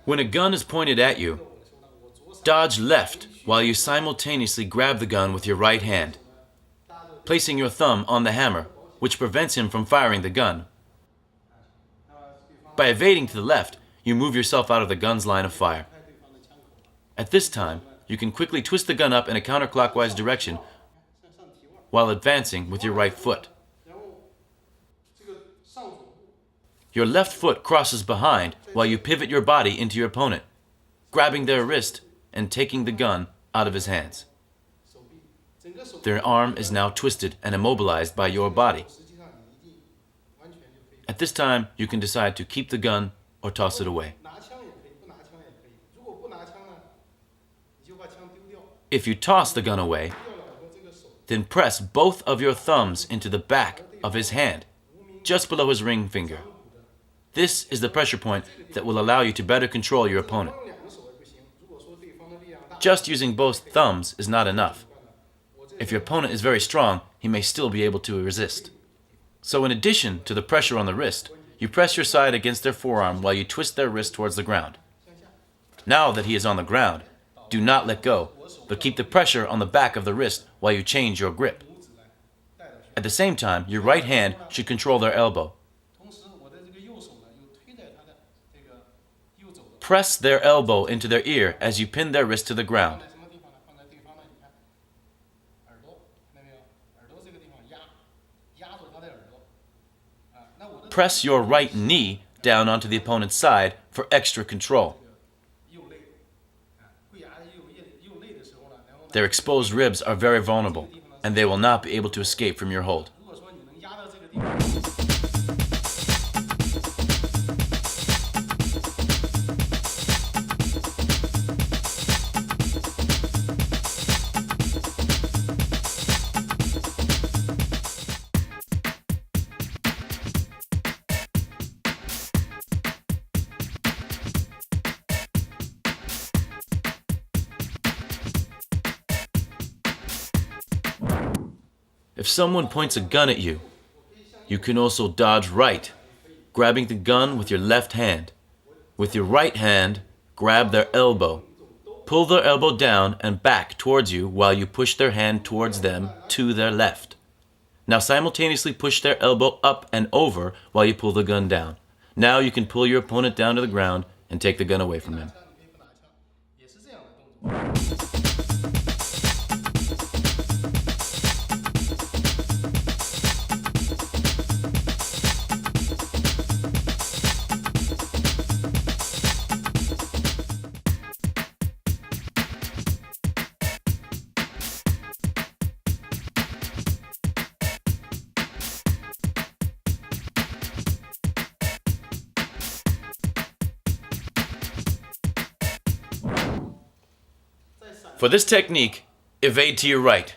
When a gun is pointed at you, dodge left while you simultaneously grab the gun with your right hand, placing your thumb on the hammer, which prevents him from firing the gun. By evading to the left, you move yourself out of the gun's line of fire. At this time, you can quickly twist the gun up in a counterclockwise direction while advancing with your right foot. Your left foot crosses behind while you pivot your body into your opponent, grabbing their wrist and taking the gun out of his hands. Their arm is now twisted and immobilized by your body. At this time, you can decide to keep the gun or toss it away. If you toss the gun away, then press both of your thumbs into the back of his hand, just below his ring finger. This is the pressure point that will allow you to better control your opponent. Just using both thumbs is not enough. If your opponent is very strong, he may still be able to resist. So in addition to the pressure on the wrist, you press your side against their forearm while you twist their wrist towards the ground. Now that he is on the ground, do not let go, but keep the pressure on the back of the wrist while you change your grip. At the same time, your right hand should control their elbow. Press their elbow into their ear as you pin their wrist to the ground. Press your right knee down onto the opponent's side for extra control. Their exposed ribs are very vulnerable, and they will not be able to escape from your hold. If someone points a gun at you, you can also dodge right, grabbing the gun with your left hand. With your right hand, grab their elbow. Pull their elbow down and back towards you while you push their hand towards them to their left. Now simultaneously push their elbow up and over while you pull the gun down. Now you can pull your opponent down to the ground and take the gun away from him. For this technique, evade to your right,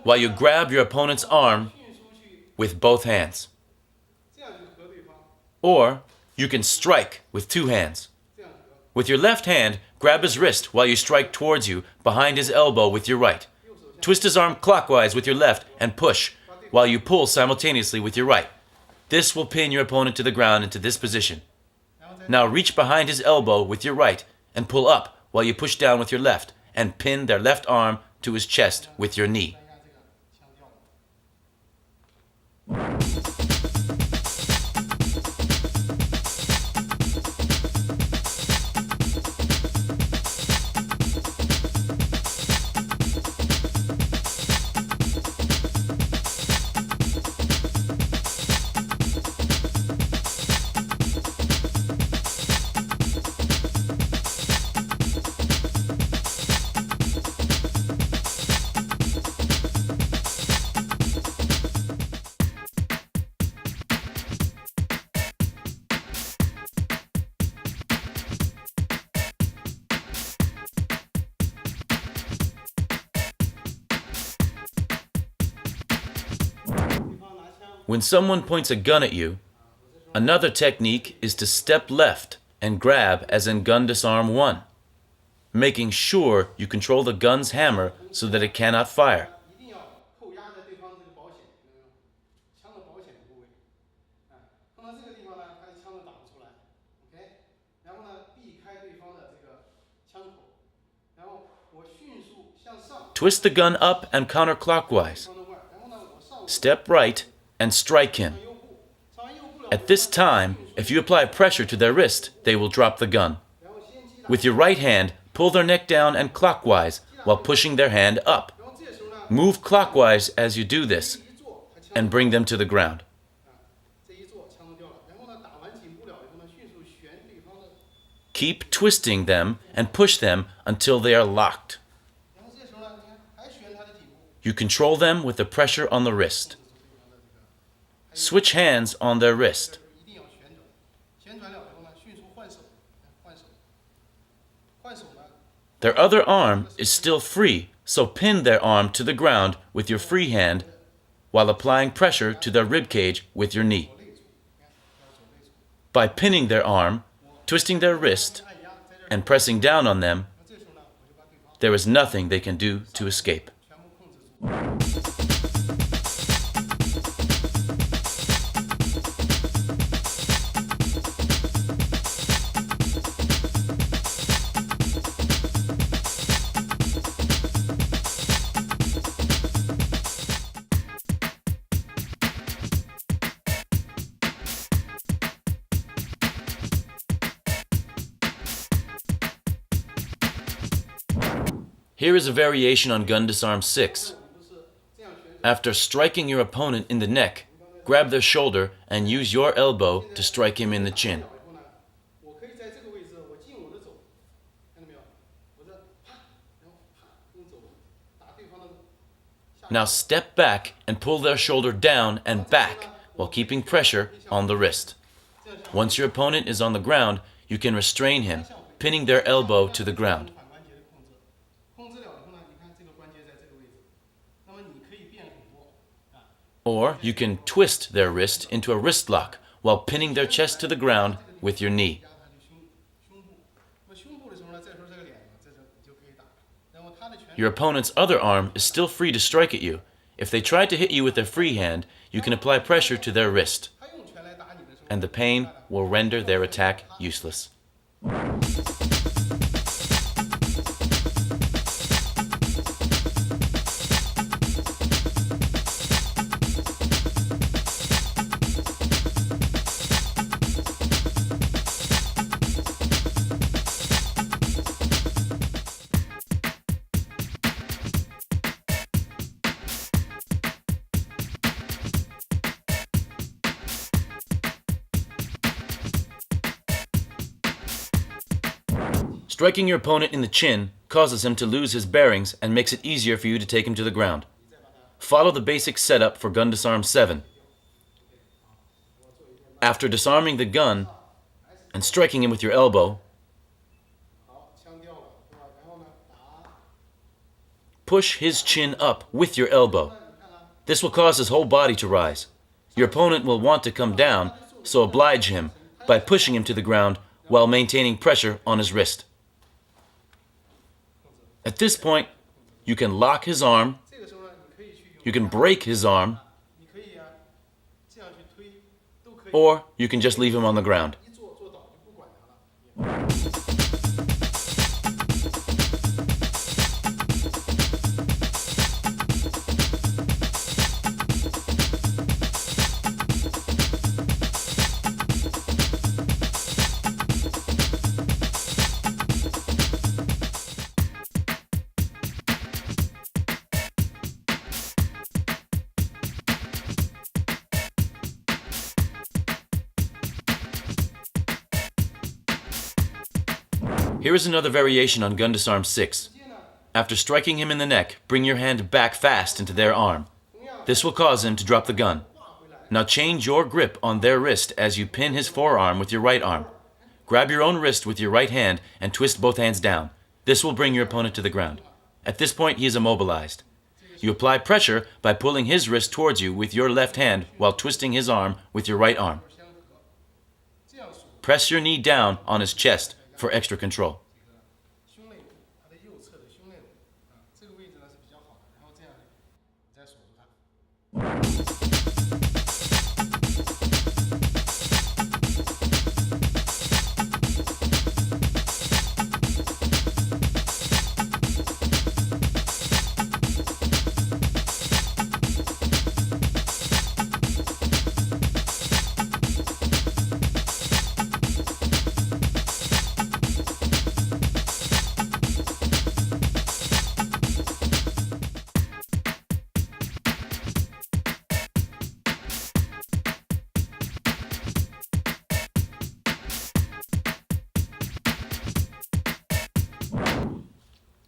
while you grab your opponent's arm with both hands. Or you can strike with two hands. With your left hand, grab his wrist while you strike towards you behind his elbow with your right. Twist his arm clockwise with your left and push while you pull simultaneously with your right. This will pin your opponent to the ground into this position. Now reach behind his elbow with your right and pull up while you push down with your left and pin their left arm to his chest with your knee. When someone points a gun at you, another technique is to step left and grab as in Gun Disarm 1, making sure you control the gun's hammer so that it cannot fire. Twist the gun up and counterclockwise. Step right and strike him. At this time, if you apply pressure to their wrist, they will drop the gun. With your right hand, pull their neck down and clockwise while pushing their hand up. Move clockwise as you do this and bring them to the ground. Keep twisting them and push them until they are locked. You control them with the pressure on the wrist. Switch hands on their wrist. Their other arm is still free, so pin their arm to the ground with your free hand while applying pressure to their rib cage with your knee. By pinning their arm, twisting their wrist, and pressing down on them, there is nothing they can do to escape. Here is a variation on Gun Disarm 6. After striking your opponent in the neck, grab their shoulder and use your elbow to strike him in the chin. Now step back and pull their shoulder down and back while keeping pressure on the wrist. Once your opponent is on the ground, you can restrain him, pinning their elbow to the ground. Or you can twist their wrist into a wrist lock while pinning their chest to the ground with your knee. Your opponent's other arm is still free to strike at you. If they try to hit you with their free hand, you can apply pressure to their wrist, and the pain will render their attack useless. Striking your opponent in the chin causes him to lose his bearings and makes it easier for you to take him to the ground. Follow the basic setup for Gun Disarm 7. After disarming the gun and striking him with your elbow, push his chin up with your elbow. This will cause his whole body to rise. Your opponent will want to come down, so oblige him by pushing him to the ground while maintaining pressure on his wrist. At this point, you can lock his arm, you can break his arm, or you can just leave him on the ground. Here is another variation on Gun Disarm 6. After striking him in the neck, bring your hand back fast into their arm. This will cause him to drop the gun. Now change your grip on their wrist as you pin his forearm with your right arm. Grab your own wrist with your right hand and twist both hands down. This will bring your opponent to the ground. At this point, he is immobilized. You apply pressure by pulling his wrist towards you with your left hand while twisting his arm with your right arm. Press your knee down on his chest for extra control.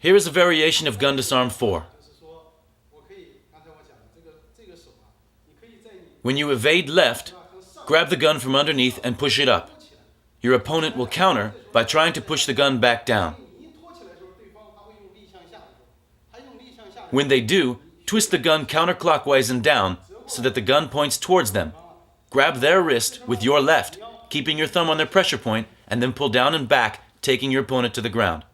Here is a variation of Gun Disarm 4. When you evade left, grab the gun from underneath and push it up. Your opponent will counter by trying to push the gun back down. When they do, twist the gun counterclockwise and down so that the gun points towards them. Grab their wrist with your left, keeping your thumb on their pressure point, and then pull down and back, taking your opponent to the ground.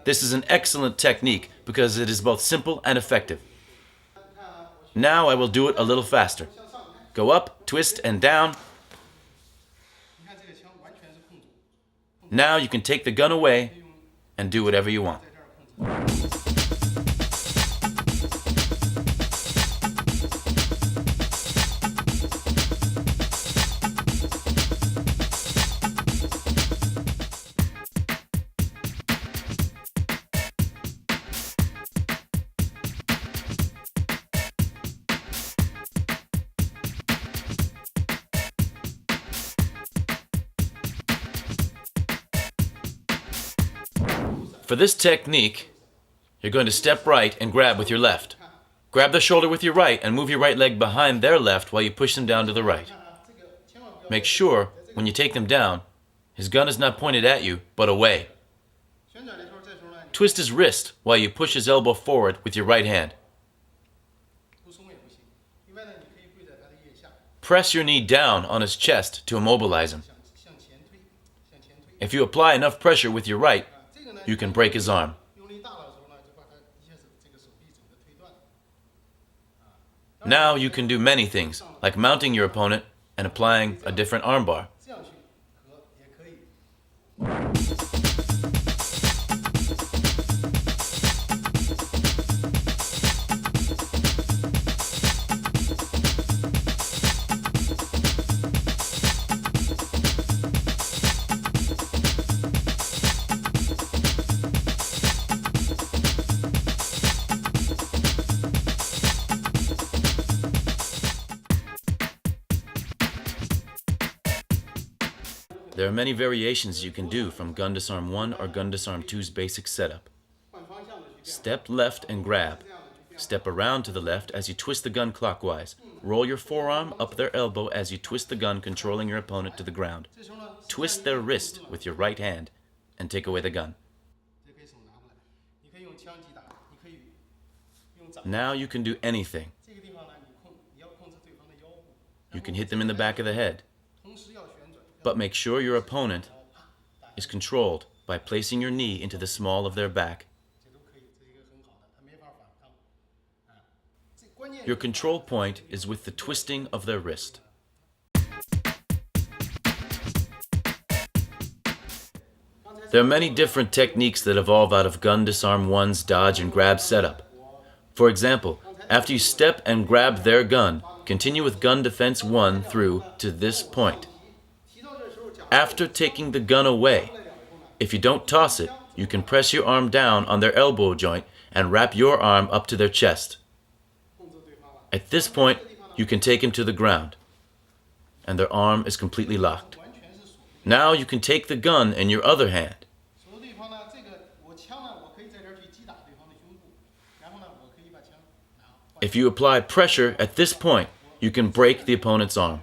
This is an excellent technique because it is both simple and effective. Now I will do it a little faster. Go up, twist, and down. Now you can take the gun away and do whatever you want. For this technique, you're going to step right and grab with your left. Grab their shoulder with your right and move your right leg behind their left while you push them down to the right. Make sure, when you take them down, his gun is not pointed at you, but away. Twist his wrist while you push his elbow forward with your right hand. Press your knee down on his chest to immobilize him. If you apply enough pressure with your right, you can break his arm. Now you can do many things, like mounting your opponent and applying a different armbar. There are many variations you can do from Gun Disarm 1 or Gun Disarm 2's basic setup. Step left and grab. Step around to the left as you twist the gun clockwise. Roll your forearm up their elbow as you twist the gun, controlling your opponent to the ground. Twist their wrist with your right hand and take away the gun. Now you can do anything. You can hit them in the back of the head. But make sure your opponent is controlled by placing your knee into the small of their back. Your control point is with the twisting of their wrist. There are many different techniques that evolve out of Gun Disarm 1's dodge and grab setup. For example, after you step and grab their gun, continue with Gun Defense 1 through to this point. After taking the gun away, if you don't toss it, you can press your arm down on their elbow joint and wrap your arm up to their chest. At this point, you can take him to the ground, and their arm is completely locked. Now you can take the gun in your other hand. If you apply pressure at this point, you can break the opponent's arm.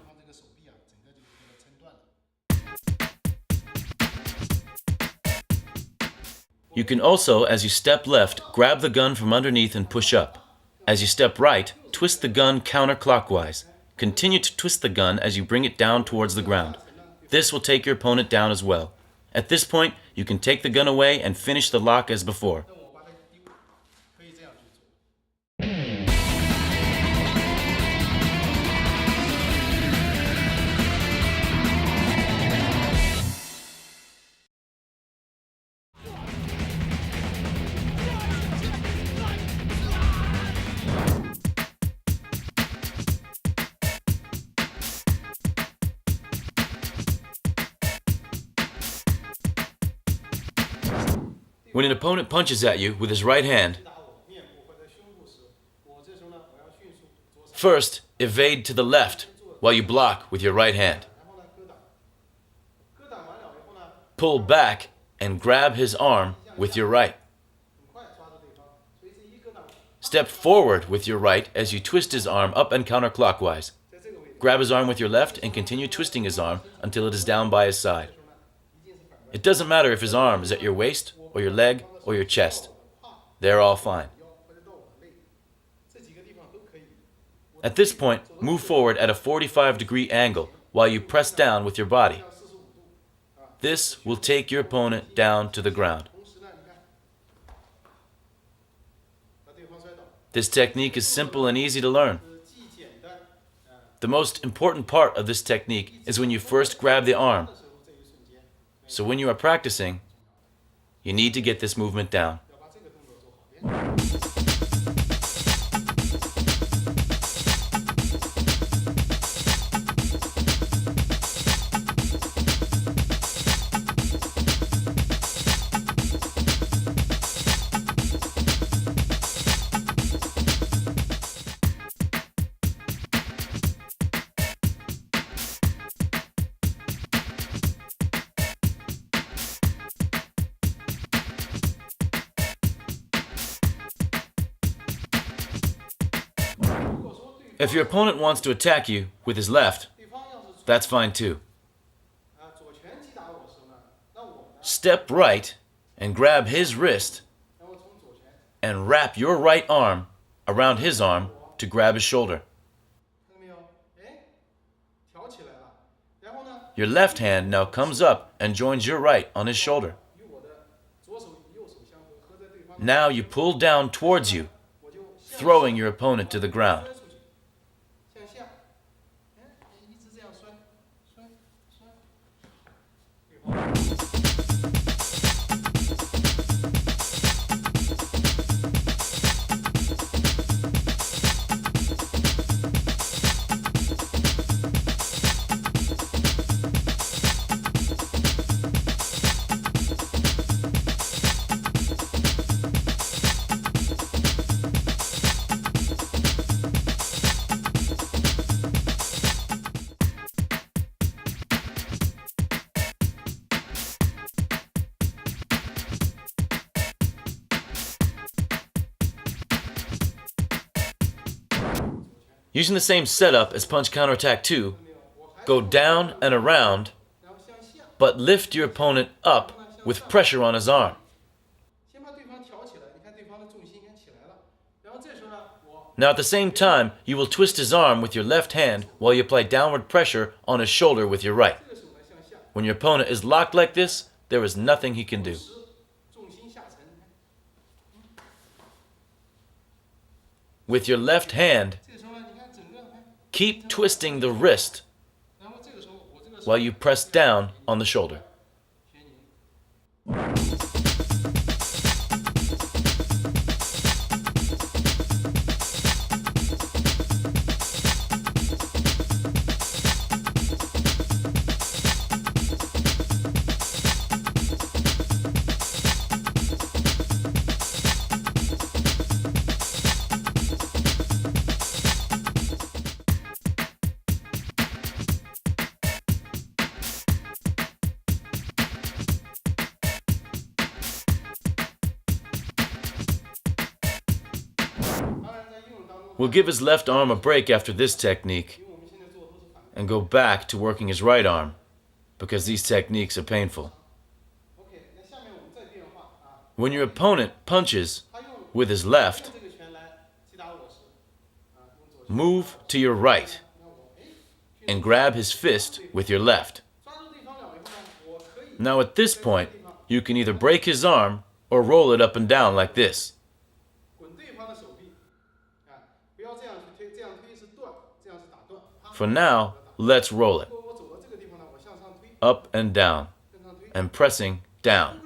You can also, as you step left, grab the gun from underneath and push up. As you step right, twist the gun counterclockwise. Continue to twist the gun as you bring it down towards the ground. This will take your opponent down as well. At this point, you can take the gun away and finish the lock as before. When an opponent punches at you with his right hand, first evade to the left while you block with your right hand. Pull back and grab his arm with your right. Step forward with your right as you twist his arm up and counterclockwise. Grab his arm with your left and continue twisting his arm until it is down by his side. It doesn't matter if his arm is at your waist, or your leg, or your chest. They're all fine. At this point, move forward at a 45-degree angle while you press down with your body. This will take your opponent down to the ground. This technique is simple and easy to learn. The most important part of this technique is when you first grab the arm. So when you are practicing, you need to get this movement down. If your opponent wants to attack you with his left, that's fine too. Step right and grab his wrist and wrap your right arm around his arm to grab his shoulder. Your left hand now comes up and joins your right on his shoulder. Now you pull down towards you, throwing your opponent to the ground. Using the same setup as punch counterattack 2, go down and around, but lift your opponent up with pressure on his arm. Now at the same time, you will twist his arm with your left hand while you apply downward pressure on his shoulder with your right. When your opponent is locked like this, there is nothing he can do. With your left hand, keep twisting the wrist while you press down on the shoulder. We'll give his left arm a break after this technique and go back to working his right arm because these techniques are painful. When your opponent punches with his left, move to your right and grab his fist with your left. Now at this point, you can either break his arm or roll it up and down like this. For now, let's roll it. Up and down, and pressing down,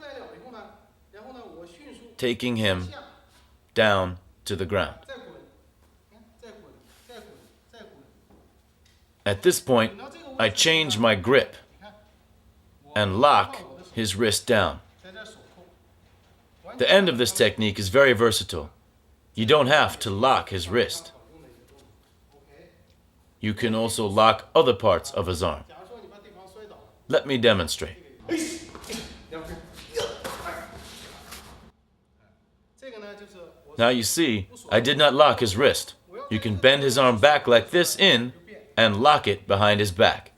taking him down to the ground. At this point, I change my grip and lock his wrist down. The end of this technique is very versatile. You don't have to lock his wrist. You can also lock other parts of his arm. Let me demonstrate. Now you see, I did not lock his wrist. You can bend his arm back like this in and lock it behind his back.